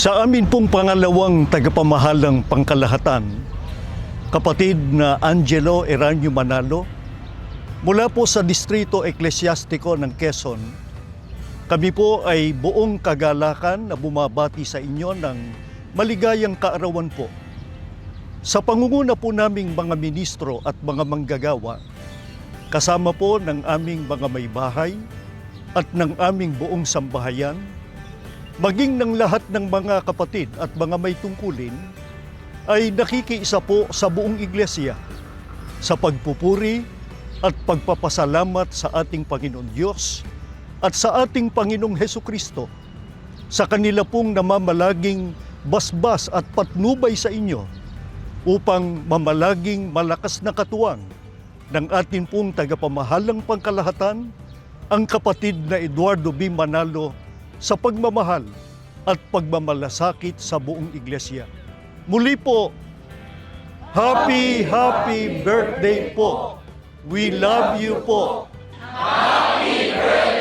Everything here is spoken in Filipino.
Sa amin pong pangalawang tagapamahalang pangkalahatan, kapatid na Angelo Eranio Manalo, mula po sa Distrito Eklesyastiko ng Quezon, kami po ay buong kagalakan na bumabati sa inyo ng maligayang kaarawan po. Sa pangunguna po naming mga ministro at mga manggagawa, kasama po ng aming mga may bahay at ng aming buong sambahayan, maging ng lahat ng mga kapatid at mga may tungkulin, ay nakikiisa po sa buong iglesia sa pagpupuri at pagpapasalamat sa ating Panginoon Diyos at sa ating Panginoong Hesukristo sa kanila pong namamalaging basbas at patnubay sa inyo upang mamalaging malakas na katuwang ng ating pong tagapamahalang pangkalahatan, ang kapatid na Eduardo B. Manalo, sa pagmamahal at pagmamalasakit sa buong iglesia. Muli po, happy birthday po! We love you po! Happy birthday!